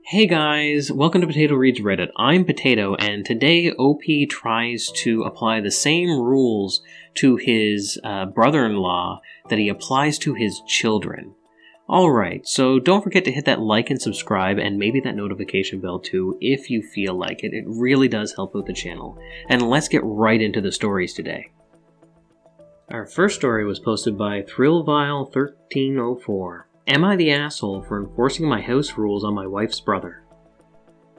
Hey guys, welcome to Potato Reads Reddit. I'm Potato, and today OP tries to apply the same rules to his brother-in-law that he applies to his children. Alright, so don't forget to hit that like and subscribe, and maybe that notification bell too, if you feel like it. It really does help out the channel. And let's get right into the stories today. Our first story was posted by Thrillvile1304. Am I the asshole for enforcing my house rules on my wife's brother?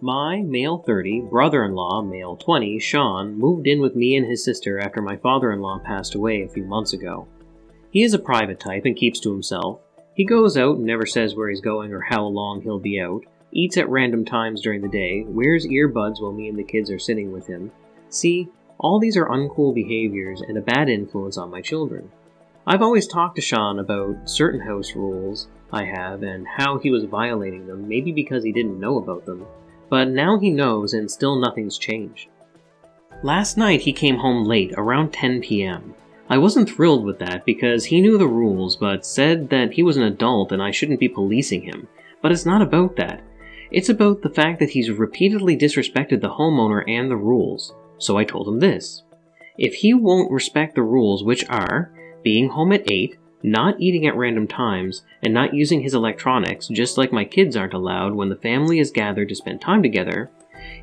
My, male 30, brother-in-law, male 20, Sean, moved in with me and his sister after my father-in-law passed away a few months ago. He is a private type and keeps to himself. He goes out and never says where he's going or how long he'll be out, eats at random times during the day, wears earbuds while me and the kids are sitting with him. See, all these are uncool behaviors and a bad influence on my children. I've always talked to Sean about certain house rules I have and how he was violating them, maybe because he didn't know about them, but now he knows and still nothing's changed. Last night he came home late, around 10 p.m. I wasn't thrilled with that because he knew the rules but said that he was an adult and I shouldn't be policing him, but it's not about that. It's about the fact that he's repeatedly disrespected the homeowner and the rules, so I told him this. If he won't respect the rules, which are being home at 8, not eating at random times, and not using his electronics, just like my kids aren't allowed when the family is gathered to spend time together,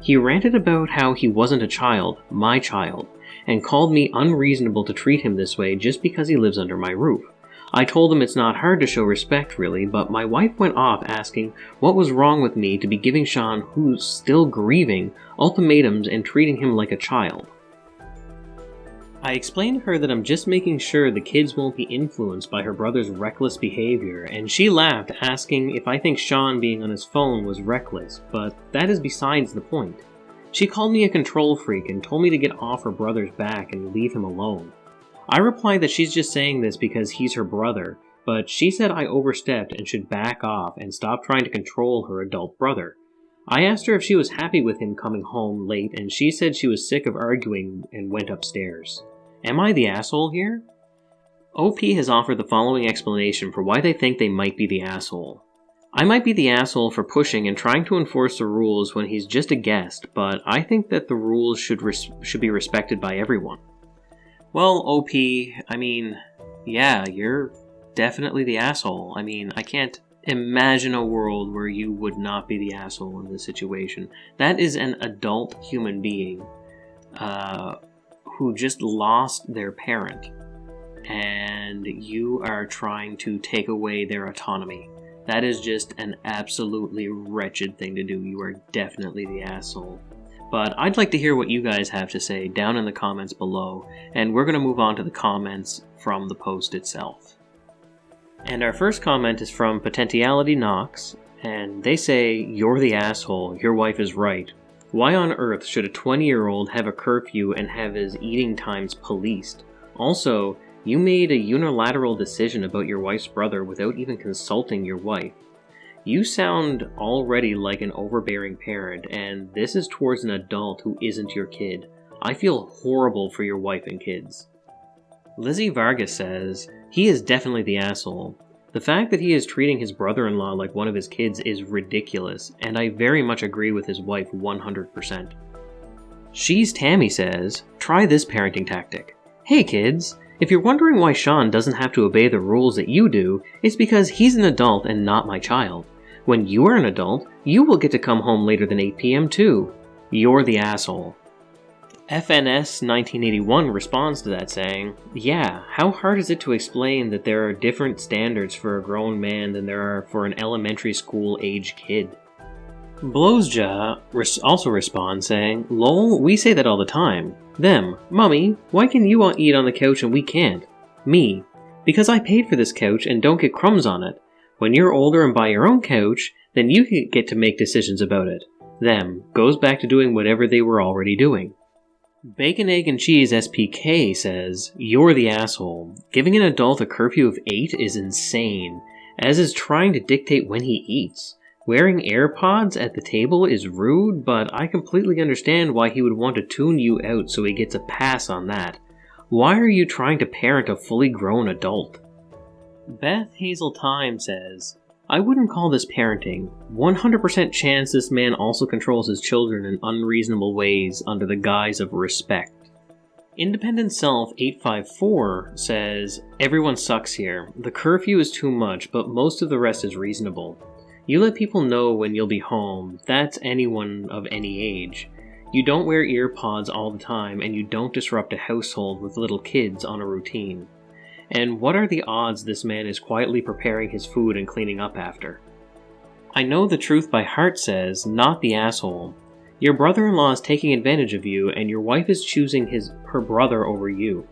he ranted about how he wasn't a child, my child, and called me unreasonable to treat him this way just because he lives under my roof. I told him it's not hard to show respect really, but my wife went off asking what was wrong with me to be giving Sean, who's still grieving, ultimatums and treating him like a child. I explained to her that I'm just making sure the kids won't be influenced by her brother's reckless behavior, and she laughed, asking if I think Sean being on his phone was reckless, but that is besides the point. She called me a control freak and told me to get off her brother's back and leave him alone. I replied that she's just saying this because he's her brother, but she said I overstepped and should back off and stop trying to control her adult brother. I asked her if she was happy with him coming home late, and she said she was sick of arguing and went upstairs. Am I the asshole here? OP has offered the following explanation for why they think they might be the asshole. I might be the asshole for pushing and trying to enforce the rules when he's just a guest, but I think that the rules should be respected by everyone. Well, OP, yeah, you're definitely the asshole. I can't imagine a world where you would not be the asshole in this situation. That is an adult human being, who just lost their parent, and you are trying to take away their autonomy. That is just an absolutely wretched thing to do. You are definitely the asshole. But I'd like to hear what you guys have to say down in the comments below, and we're going to move on to the comments from the post itself. And our first comment is from Potentiality Knox, and they say, "You're the asshole, your wife is right. Why on earth should a 20-year-old have a curfew and have his eating times policed? Also, you made a unilateral decision about your wife's brother without even consulting your wife. You sound already like an overbearing parent, and this is towards an adult who isn't your kid. I feel horrible for your wife and kids." Lizzie Vargas says, "He is definitely the asshole. The fact that he is treating his brother-in-law like one of his kids is ridiculous, and I very much agree with his wife 100%. She's Tammy says, "Try this parenting tactic. Hey kids, if you're wondering why Sean doesn't have to obey the rules that you do, it's because he's an adult and not my child. When you are an adult, you will get to come home later than 8 p.m. too. You're the asshole." FNS 1981 responds to that saying, "Yeah, how hard is it to explain that there are different standards for a grown man than there are for an elementary school age kid?" Blowsja also responds saying, "Lol, we say that all the time. Them, Mummy, why can you all eat on the couch and we can't? Me, because I paid for this couch and don't get crumbs on it. When you're older and buy your own couch, then you get to make decisions about it. Them, goes back to doing whatever they were already doing." Bacon, Egg, and Cheese SPK says, "You're the asshole. Giving an adult a curfew of 8 is insane, as is trying to dictate when he eats. Wearing AirPods at the table is rude, but I completely understand why he would want to tune you out so he gets a pass on that. Why are you trying to parent a fully grown adult?" Beth Hazel Time says, I wouldn't call this parenting. 100% chance this man also controls his children in unreasonable ways under the guise of respect. Independent Self 854 says, everyone sucks here. The curfew is too much, but most of the rest is reasonable. You let people know when you'll be home. That's anyone of any age. You don't wear ear pods all the time, and you don't disrupt a household with little kids on a routine. And what are the odds this man is quietly preparing his food and cleaning up after? I Know the Truth by Heart says, not the asshole. Your brother-in-law is taking advantage of you, and your wife is choosing her brother over you.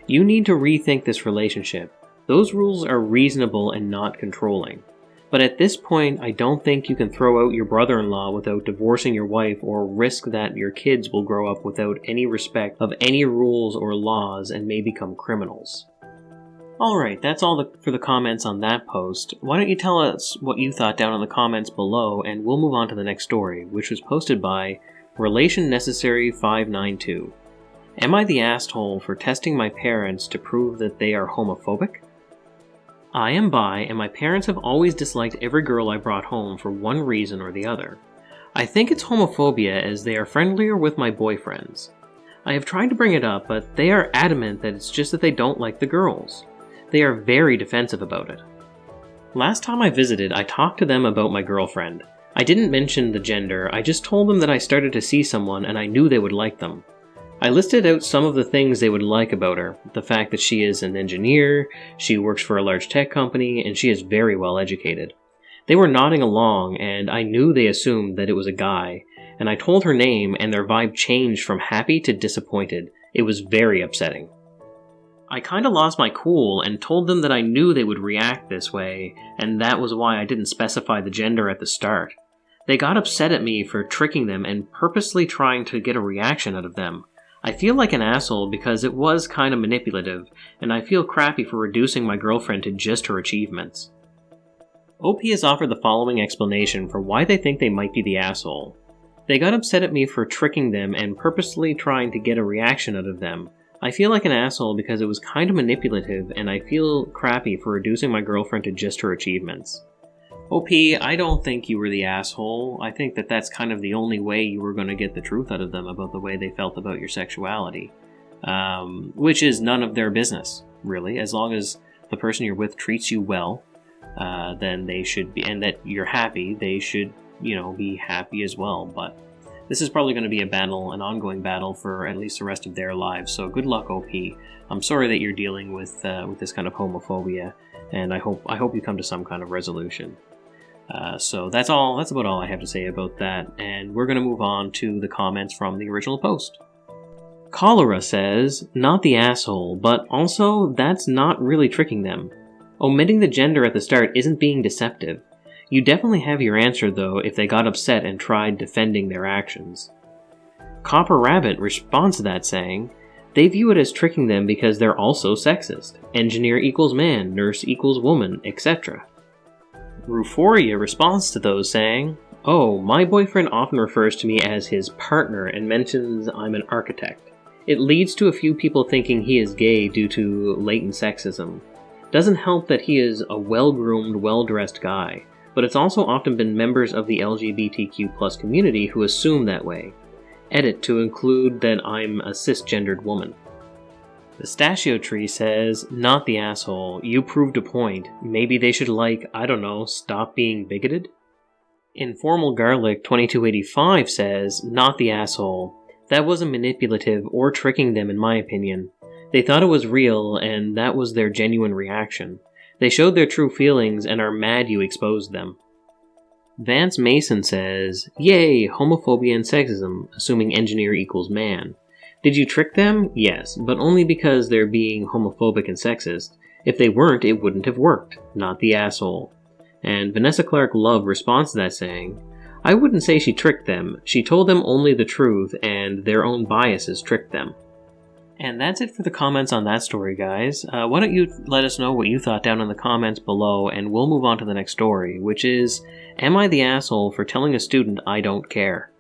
You need to rethink this relationship. Those rules are reasonable and not controlling. But at this point, I don't think you can throw out your brother-in-law without divorcing your wife or risk that your kids will grow up without any respect of any rules or laws and may become criminals. Alright, that's all for the comments on that post. Why don't you tell us what you thought down in the comments below, and we'll move on to the next story, which was posted by Relation Necessary 592. Am I the asshole for testing my parents to prove that they are homophobic? I am bi, and my parents have always disliked every girl I brought home for one reason or the other. I think it's homophobia, as they are friendlier with my boyfriends. I have tried to bring it up, but they are adamant that it's just that they don't like the girls. They are very defensive about it. Last time I visited, I talked to them about my girlfriend. I didn't mention the gender, I just told them that I started to see someone and I knew they would like them. I listed out some of the things they would like about her, the fact that she is an engineer, she works for a large tech company, and she is very well educated. They were nodding along, and I knew they assumed that it was a guy, and I told her name and their vibe changed from happy to disappointed. It was very upsetting. I kinda lost my cool and told them that I knew they would react this way, and that was why I didn't specify the gender at the start. They got upset at me for tricking them and purposely trying to get a reaction out of them. I feel like an asshole because it was kinda manipulative, and I feel crappy for reducing my girlfriend to just her achievements. OP has offered the following explanation for why they think they might be the asshole. They got upset at me for tricking them and purposely trying to get a reaction out of them. I feel like an asshole because it was kind of manipulative, and I feel crappy for reducing my girlfriend to just her achievements. OP, I don't think you were the asshole. I think that that's kind of the only way you were going to get the truth out of them about the way they felt about your sexuality. Which is none of their business, really. As long as the person you're with treats you well, then they should be, and that you're happy, they should, be happy as well. But this is probably going to be an ongoing battle for at least the rest of their lives, so good luck, OP. I'm sorry that you're dealing with this kind of homophobia, and I hope you come to some kind of resolution. So that's about all I have to say about that, and we're going to move on to the comments from the original post. Cholera says, not the asshole, but also that's not really tricking them. Omitting the gender at the start isn't being deceptive. You definitely have your answer, though, if they got upset and tried defending their actions. Copper Rabbit responds to that saying, they view it as tricking them because they're also sexist. Engineer equals man, nurse equals woman, etc. Ruforia responds to those saying, oh, my boyfriend often refers to me as his partner and mentions I'm an architect. It leads to a few people thinking he is gay due to latent sexism. Doesn't help that he is a well-groomed, well-dressed guy. But it's also often been members of the LGBTQ+ community who assume that way. Edit to include that I'm a cisgendered woman. Pistachio Tree says, not the asshole, you proved a point. Maybe they should stop being bigoted? Informal Garlic 2285 says, not the asshole. That wasn't manipulative or tricking them in my opinion. They thought it was real and that was their genuine reaction. They showed their true feelings and are mad you exposed them. Vance Mason says, yay, homophobia and sexism, assuming engineer equals man. Did you trick them? Yes, but only because they're being homophobic and sexist. If they weren't, it wouldn't have worked. Not the asshole. And Vanessa Clark Love responds to that saying, I wouldn't say she tricked them. She told them only the truth and their own biases tricked them. And that's it for the comments on that story, guys. Why don't you let us know what you thought down in the comments below, and we'll move on to the next story, which is, am I the asshole for telling a student I don't care?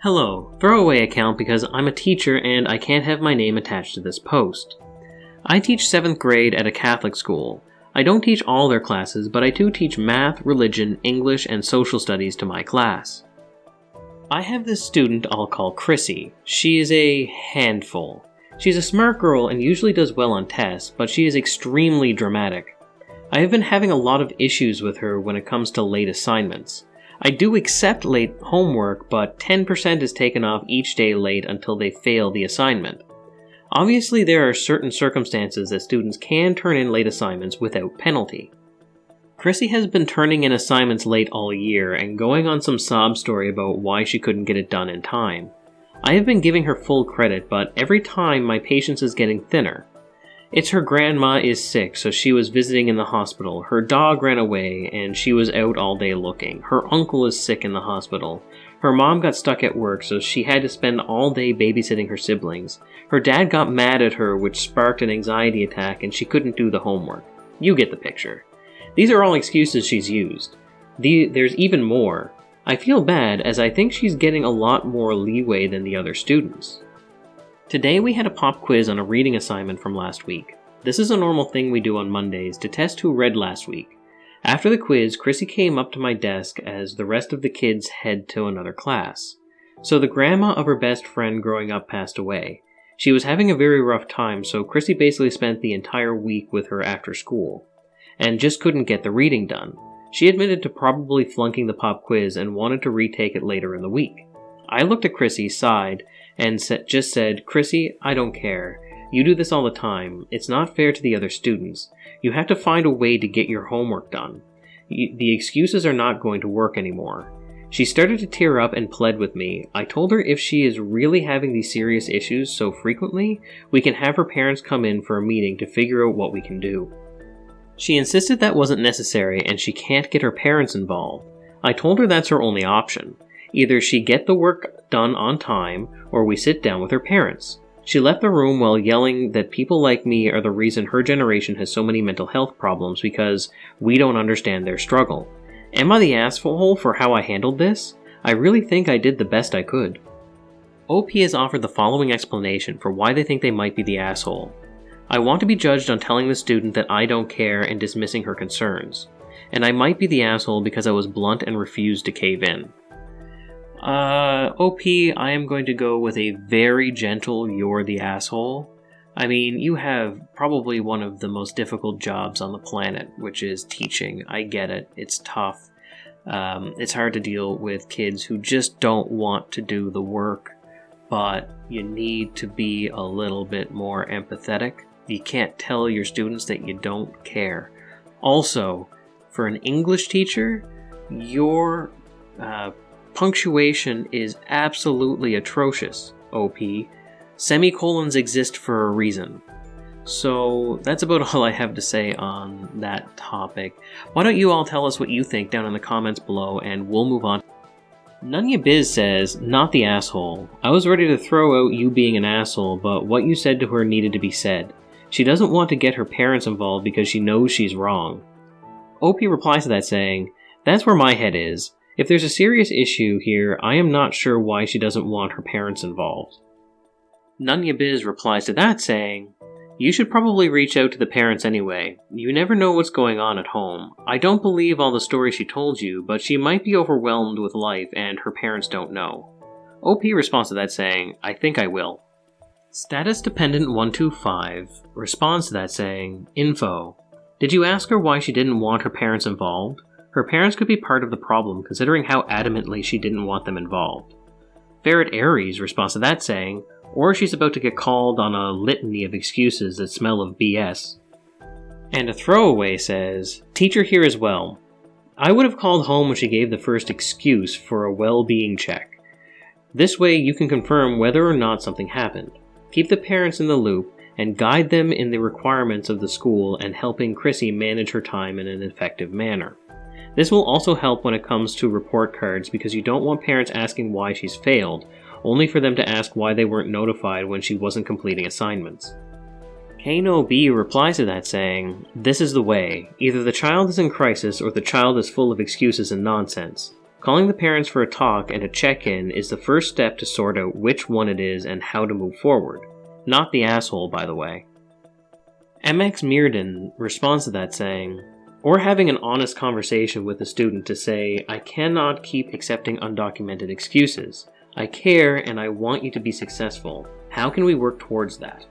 Hello, throwaway account because I'm a teacher and I can't have my name attached to this post. I teach 7th grade at a Catholic school. I don't teach all their classes, but I do teach math, religion, English, and social studies to my class. I have this student I'll call Chrissy. She is a handful. She's a smart girl and usually does well on tests, but she is extremely dramatic. I have been having a lot of issues with her when it comes to late assignments. I do accept late homework, but 10% is taken off each day late until they fail the assignment. Obviously, there are certain circumstances that students can turn in late assignments without penalty. Chrissy has been turning in assignments late all year and going on some sob story about why she couldn't get it done in time. I have been giving her full credit, but every time my patience is getting thinner. It's her grandma is sick, so she was visiting in the hospital. Her dog ran away, and she was out all day looking. Her uncle is sick in the hospital. Her mom got stuck at work, so she had to spend all day babysitting her siblings. Her dad got mad at her, which sparked an anxiety attack, and she couldn't do the homework. You get the picture. These are all excuses she's used. There's even more. I feel bad, as I think she's getting a lot more leeway than the other students. Today we had a pop quiz on a reading assignment from last week. This is a normal thing we do on Mondays to test who read last week. After the quiz, Chrissy came up to my desk as the rest of the kids head to another class. So the grandma of her best friend growing up passed away. She was having a very rough time, so Chrissy basically spent the entire week with her after school, and just couldn't get the reading done. She admitted to probably flunking the pop quiz and wanted to retake it later in the week. I looked at Chrissy, sighed, and just said, "Chrissy, I don't care. You do this all the time. It's not fair to the other students. You have to find a way to get your homework done. The excuses are not going to work anymore." She started to tear up and pled with me. I told her if she is really having these serious issues so frequently, we can have her parents come in for a meeting to figure out what we can do. She insisted that wasn't necessary and she can't get her parents involved. I told her that's her only option. Either she get the work done on time, or we sit down with her parents. She left the room while yelling that people like me are the reason her generation has so many mental health problems because we don't understand their struggle. Am I the asshole for how I handled this? I really think I did the best I could. OP has offered the following explanation for why they think they might be the asshole. I want to be judged on telling the student that I don't care and dismissing her concerns. And I might be the asshole because I was blunt and refused to cave in. OP, I am going to go with a very gentle "you're the asshole." I mean, you have probably one of the most difficult jobs on the planet, which is teaching. I get it. It's tough. It's hard to deal with kids who just don't want to do the work, but you need to be a little bit more empathetic. You can't tell your students that you don't care. Also, for an English teacher, your punctuation is absolutely atrocious, OP. Semicolons exist for a reason. So that's about all I have to say on that topic. Why don't you all tell us what you think down in the comments below, and we'll move on. Nunya Biz says, "Not the asshole. I was ready to throw out you being an asshole, but what you said to her needed to be said. She doesn't want to get her parents involved because she knows she's wrong." OP replies to that saying, "That's where my head is. If there's a serious issue here, I am not sure why she doesn't want her parents involved." Nunya Biz replies to that saying, "You should probably reach out to the parents anyway. You never know what's going on at home. I don't believe all the stories she told you, but she might be overwhelmed with life and her parents don't know." OP responds to that saying, "I think I will." Status Dependent 125 responds to that saying, "Info. Did you ask her why she didn't want her parents involved? Her parents could be part of the problem considering how adamantly she didn't want them involved." Ferret Aries responds to that saying, "Or she's about to get called on a litany of excuses that smell of BS." And a throwaway says, "Teacher here as well. I would have called home when she gave the first excuse for a well-being check. This way you can confirm whether or not something happened. Keep the parents in the loop and guide them in the requirements of the school and helping Chrissy manage her time in an effective manner. This will also help when it comes to report cards because you don't want parents asking why she's failed, only for them to ask why they weren't notified when she wasn't completing assignments." Kano B replies to that saying, "This is the way. Either the child is in crisis or the child is full of excuses and nonsense. Calling the parents for a talk and a check-in is the first step to sort out which one it is and how to move forward. Not the asshole, by the way." MX Mearden responds to that saying, or having an honest conversation with the student to say, I cannot keep accepting undocumented excuses. I care and I want you to be successful. How can we work towards that?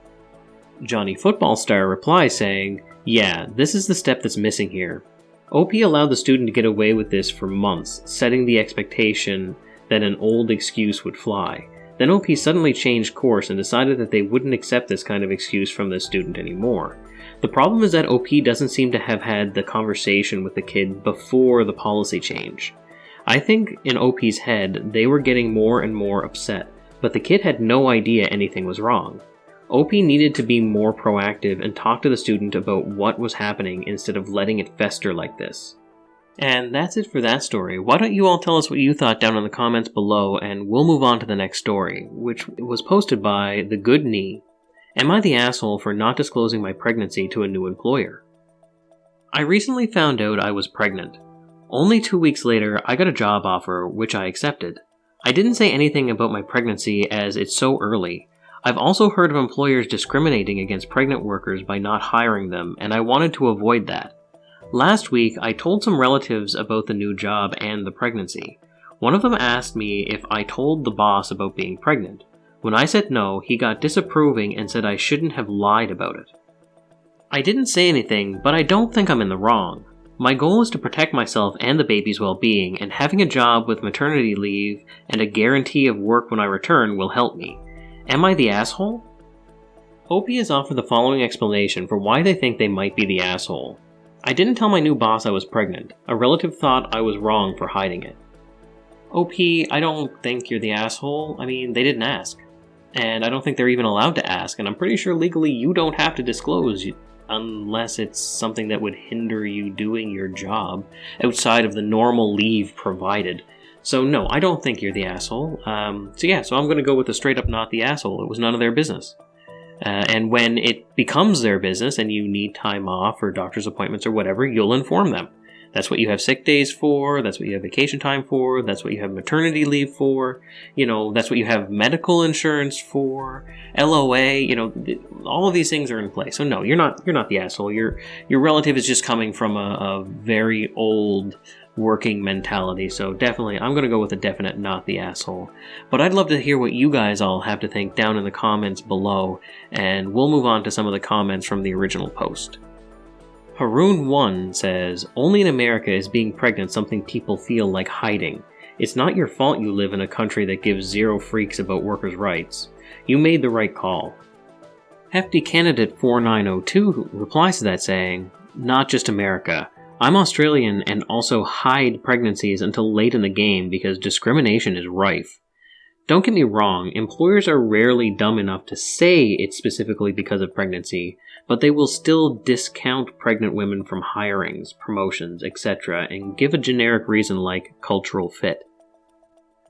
Johnny Football Star replies saying, yeah, this is the step that's missing here. OP allowed the student to get away with this for months, setting the expectation that an old excuse would fly. Then OP suddenly changed course and decided that they wouldn't accept this kind of excuse from the student anymore. The problem is that OP doesn't seem to have had the conversation with the kid before the policy change. I think in OP's head, they were getting more and more upset, but the kid had no idea anything was wrong. OP needed to be more proactive and talk to the student about what was happening instead of letting it fester like this. And that's it for that story. Why don't you all tell us what you thought down in the comments below, and we'll move on to the next story, which was posted by The Good Knee. Am I the asshole for not disclosing my pregnancy to a new employer? I recently found out I was pregnant. Only 2 weeks later, I got a job offer, which I accepted. I didn't say anything about my pregnancy as it's so early. I've also heard of employers discriminating against pregnant workers by not hiring them, and I wanted to avoid that. Last week, I told some relatives about the new job and the pregnancy. One of them asked me if I told the boss about being pregnant. When I said no, he got disapproving and said I shouldn't have lied about it. I didn't say anything, but I don't think I'm in the wrong. My goal is to protect myself and the baby's well-being, and having a job with maternity leave and a guarantee of work when I return will help me. Am I the asshole? OP has offered the following explanation for why they think they might be the asshole. I didn't tell my new boss I was pregnant. A relative thought I was wrong for hiding it. OP, I don't think you're the asshole. I mean, they didn't ask. And I don't think they're even allowed to ask, and I'm pretty sure legally you don't have to disclose unless it's something that would hinder you doing your job outside of the normal leave provided. So no, I don't think you're the asshole. So I'm going to go with the straight up not the asshole. It was none of their business. And when it becomes their business and you need time off or doctor's appointments or whatever, you'll inform them. That's what you have sick days for, that's what you have vacation time for, that's what you have maternity leave for, that's what you have medical insurance for, LOA, all of these things are in place. So no, you're not the asshole. Your relative is just coming from a very old working mentality, so definitely I'm going to go with a definite not the asshole. But I'd love to hear what you guys all have to think down in the comments below, and we'll move on to some of the comments from the original post. Haroon1 says, only in America is being pregnant something people feel like hiding. It's not your fault you live in a country that gives zero freaks about workers' rights. You made the right call. Hefty Candidate 4902 replies to that saying, not just America. I'm Australian and also hide pregnancies until late in the game because discrimination is rife. Don't get me wrong, employers are rarely dumb enough to say it's specifically because of pregnancy, but they will still discount pregnant women from hirings, promotions, etc., and give a generic reason like cultural fit.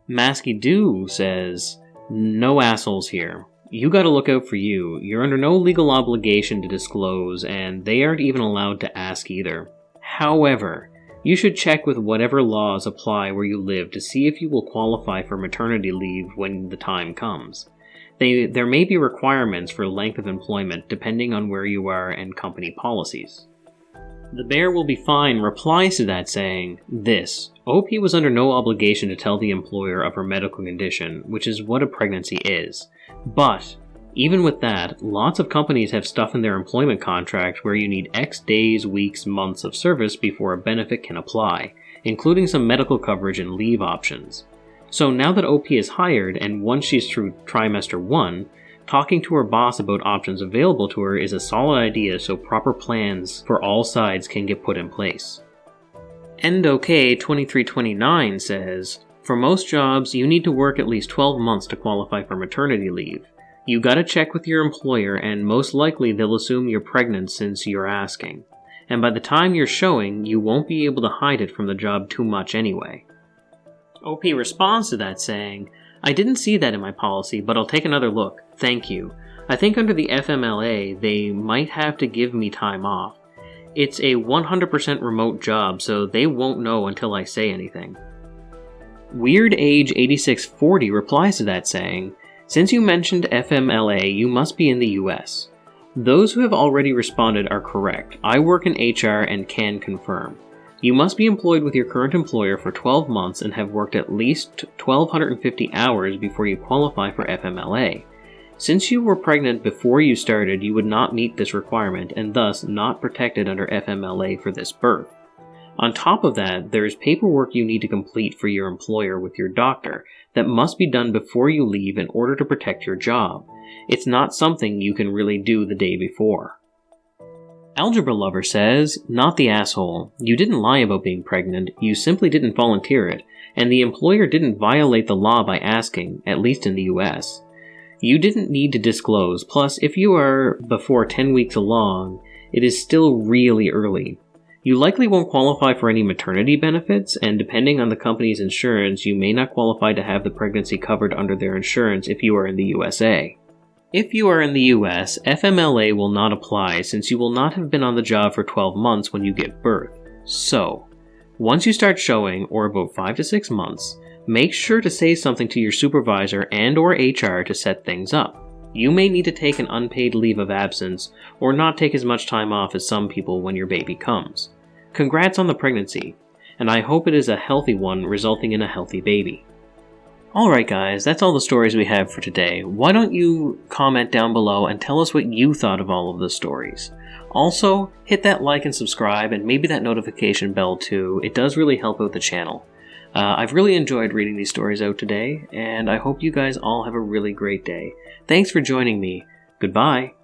Masky Doo says, no assholes here. You gotta look out for you. You're under no legal obligation to disclose, and they aren't even allowed to ask either. However, you should check with whatever laws apply where you live to see if you will qualify for maternity leave when the time comes. There may be requirements for length of employment depending on where you are and company policies. The Bear Will Be Fine replies to that saying, this, OP was under no obligation to tell the employer of her medical condition, which is what a pregnancy is. But, even with that, lots of companies have stuff in their employment contract where you need X days, weeks, months of service before a benefit can apply, including some medical coverage and leave options. So now that OP is hired, and once she's through trimester 1, talking to her boss about options available to her is a solid idea so proper plans for all sides can get put in place. EndOK2329 says, for most jobs, you need to work at least 12 months to qualify for maternity leave. You gotta check with your employer, and most likely they'll assume you're pregnant since you're asking. And by the time you're showing, you won't be able to hide it from the job too much anyway. OP responds to that saying, I didn't see that in my policy, but I'll take another look. Thank you. I think under the FMLA, they might have to give me time off. It's a 100% remote job, so they won't know until I say anything. Weird Age 8640 replies to that saying, since you mentioned FMLA, you must be in the US. Those who have already responded are correct. I work in HR and can confirm. You must be employed with your current employer for 12 months and have worked at least 1,250 hours before you qualify for FMLA. Since you were pregnant before you started, you would not meet this requirement and thus not protected under FMLA for this birth. On top of that, there is paperwork you need to complete for your employer with your doctor that must be done before you leave in order to protect your job. It's not something you can really do the day before. Algebra Lover says, not the asshole. You didn't lie about being pregnant, you simply didn't volunteer it, and the employer didn't violate the law by asking, at least in the US. You didn't need to disclose, plus if you are before 10 weeks along, it is still really early. You likely won't qualify for any maternity benefits, and depending on the company's insurance, you may not qualify to have the pregnancy covered under their insurance if you are in the USA. If you are in the US, FMLA will not apply since you will not have been on the job for 12 months when you give birth. So, once you start showing, or about 5 to 6 months, make sure to say something to your supervisor and/or HR to set things up. You may need to take an unpaid leave of absence, or not take as much time off as some people when your baby comes. Congrats on the pregnancy, and I hope it is a healthy one resulting in a healthy baby. Alright guys, that's all the stories we have for today. Why don't you comment down below and tell us what you thought of all of the stories. Also, hit that like and subscribe and maybe that notification bell too. It does really help out the channel. I've really enjoyed reading these stories out today, and I hope you guys all have a really great day. Thanks for joining me. Goodbye.